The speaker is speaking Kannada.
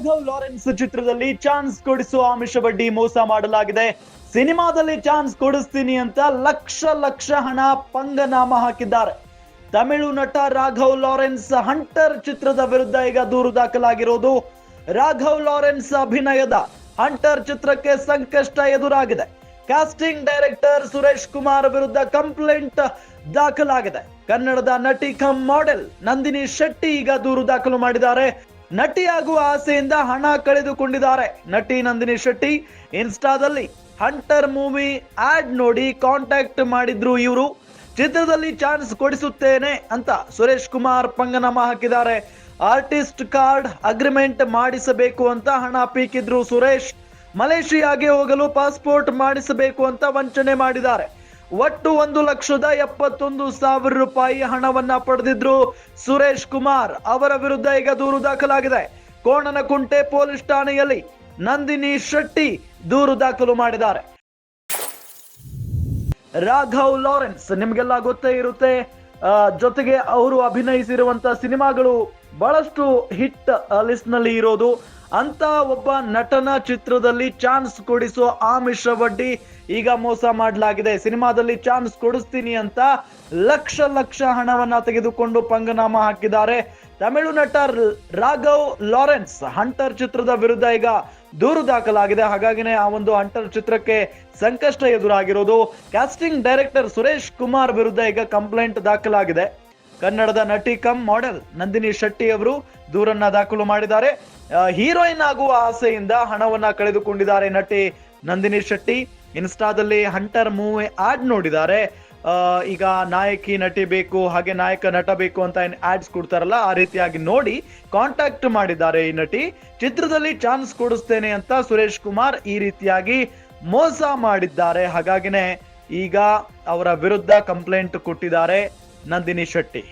ರಾಘವ್ ಲಾರೆನ್ಸ್ ಚಿತ್ರದಲ್ಲಿ ಚಾನ್ಸ್ ಕೊಡಿಸುವ ಆಮಿಷವಡ್ಡಿ ಮೋಸ ಮಾಡಲಾಗಿದೆ. ಸಿನಿಮಾದಲ್ಲಿ ಚಾನ್ಸ್ ಕೊಡಿಸ್ತೀನಿ ಅಂತ ಲಕ್ಷ ಲಕ್ಷ ಹಣ ಪಂಗನಾಮ ಹಾಕಿದ್ದಾರೆ. ತಮಿಳು ನಟ ರಾಘವ್ ಲಾರೆನ್ಸ್ ಹಂಟರ್ ಚಿತ್ರದ ವಿರುದ್ಧ ಈಗ ದೂರು ದಾಖಲಾಗಿರೋದು. ರಾಘವ್ ಲಾರೆನ್ಸ್ ಅಭಿನಯದ ಹಂಟರ್ ಚಿತ್ರಕ್ಕೆ ಸಂಕಷ್ಟ ಎದುರಾಗಿದೆ. ಕಾಸ್ಟಿಂಗ್ ಡೈರೆಕ್ಟರ್ ಸುರೇಶ್ ಕುಮಾರ್ ವಿರುದ್ಧ ಕಂಪ್ಲೇಂಟ್ ದಾಖಲಾಗಿದೆ. ಕನ್ನಡದ ನಟಿ ಕಮ್ ಮಾಡೆಲ್ ನಂದಿನಿ ಶೆಟ್ಟಿ ಈಗ ದೂರು ದಾಖಲು ಮಾಡಿದ್ದಾರೆ. ನಟಿಯಾಗುವ ಆಸೆಯಿಂದ ಹಣ ಕಳೆದುಕೊಂಡಿದ್ದಾರೆ. ನಟಿ ನಂದಿನಿ ಶೆಟ್ಟಿ ಇನ್ಸ್ಟಾದಲ್ಲಿ ಹಂಟರ್ ಮೂವಿ ಆಡ್ ನೋಡಿ ಕಾಂಟ್ಯಾಕ್ಟ್ ಮಾಡಿದ್ರು. ಇವರು ಚಿತ್ರದಲ್ಲಿ ಚಾನ್ಸ್ ಕೊಡಿಸುತ್ತೇನೆ ಅಂತ ಸುರೇಶ್ ಕುಮಾರ್ ಪಂಗನಾಮ ಹಾಕಿದ್ದಾರೆ. ಆರ್ಟಿಸ್ಟ್ ಕಾರ್ಡ್ ಅಗ್ರಿಮೆಂಟ್ ಮಾಡಿಸಬೇಕು ಅಂತ ಹಣ ಪೀಕಿದ್ರು ಸುರೇಶ್. ಮಲೇಷಿಯಾಗೆ ಹೋಗಲು ಪಾಸ್ಪೋರ್ಟ್ ಮಾಡಿಸಬೇಕು ಅಂತ ವಂಚನೆ ಮಾಡಿದ್ದಾರೆ. ಒಟ್ಟು 1,71,000 ರೂಪಾಯಿ ಹಣವನ್ನ ಪಡೆದಿದ್ರು ಸುರೇಶ್ ಕುಮಾರ್. ಅವರ ವಿರುದ್ಧ ಈಗ ದೂರು ದಾಖಲಾಗಿದೆ. ಕೋಣನಕುಂಟೆ ಪೊಲೀಸ್ ಠಾಣೆಯಲ್ಲಿ ನಂದಿನಿ ಶೆಟ್ಟಿ ದೂರು ದಾಖಲು ಮಾಡಿದ್ದಾರೆ. ರಾಘವ್ ಲಾರೆನ್ಸ್ ನಿಮ್ಗೆಲ್ಲ ಗೊತ್ತೇ ಇರುತ್ತೆ. ಜೊತೆಗೆ ಅವರು ಅಭಿನಯಿಸಿರುವಂತಹ ಸಿನಿಮಾಗಳು ಬಹಳಷ್ಟು ಹಿಟ್ ಲಿಸ್ಟ್ ನಲ್ಲಿ ಇರೋದು. ಅಂತ ಒಬ್ಬ ನಟನ ಚಿತ್ರದಲ್ಲಿ ಚಾನ್ಸ್ ಕೊಡಿಸೋ ಆಮಿಷವಡ್ಡಿ ಈಗ ಮೋಸ ಮಾಡಲಾಗಿದೆ. ಸಿನಿಮಾದಲ್ಲಿ ಚಾನ್ಸ್ ಕೊಡಿಸ್ತೀನಿ ಅಂತ ಲಕ್ಷ ಲಕ್ಷ ಹಣವನ್ನ ತೆಗೆದುಕೊಂಡು ಪಂಗನಾಮ ಹಾಕಿದ್ದಾರೆ. ತಮಿಳು ನಟ ರಾಘವ್ ಲಾರೆನ್ಸ್ ಹಂಟರ್ ಚಿತ್ರದ ವಿರುದ್ಧ ಈಗ ದೂರು ದಾಖಲಾಗಿದೆ. ಹಾಗಾಗಿನೇ ಆ ಒಂದು ಹಂಟರ್ ಚಿತ್ರಕ್ಕೆ ಸಂಕಷ್ಟ ಎದುರಾಗಿರೋದು. ಕಾಸ್ಟಿಂಗ್ ಡೈರೆಕ್ಟರ್ ಸುರೇಶ್ ಕುಮಾರ್ ವಿರುದ್ಧ ಈಗ ಕಂಪ್ಲೇಂಟ್ ದಾಖಲಾಗಿದೆ. ಕನ್ನಡದ ನಟಿ ಕಮ್ ಮಾಡೆಲ್ ನಂದಿನಿ ಶೆಟ್ಟಿ ಅವರು ದೂರನ್ನ ದಾಖಲು ಮಾಡಿದ್ದಾರೆ. ಹೀರೋಯಿನ್ ಆಗುವ ಆಸೆಯಿಂದ ಹಣವನ್ನ ಕಳೆದುಕೊಂಡಿದ್ದಾರೆ ನಟಿ ನಂದಿನಿ ಶೆಟ್ಟಿ. ಇನ್ಸ್ಟಾದಲ್ಲಿ ಹಂಟರ್ ಮೂವಿ ಆಡ್ ನೋಡಿದ್ದಾರೆ. ಈಗ ನಾಯಕಿ ನಟಿ ಬೇಕು, ಹಾಗೆ ನಾಯಕ ನಟ ಬೇಕು ಅಂತ ಆಡ್ಸ್ ಕೊಡ್ತಾರಲ್ಲ, ಆ ರೀತಿಯಾಗಿ ನೋಡಿ ಕಾಂಟ್ಯಾಕ್ಟ್ ಮಾಡಿದ್ದಾರೆ ಈ ನಟಿ. ಚಿತ್ರದಲ್ಲಿ ಚಾನ್ಸ್ ಕೊಡಿಸ್ತೇನೆ ಅಂತ ಸುರೇಶ್ ಕುಮಾರ್ ಈ ರೀತಿಯಾಗಿ ಮೋಸ ಮಾಡಿದ್ದಾರೆ. ಹಾಗಾಗಿನೇ ಈಗ ಅವರ ವಿರುದ್ಧ ಕಂಪ್ಲೇಂಟ್ ಕೊಟ್ಟಿದ್ದಾರೆ ನಂದಿನಿ ಶೆಟ್ಟಿ.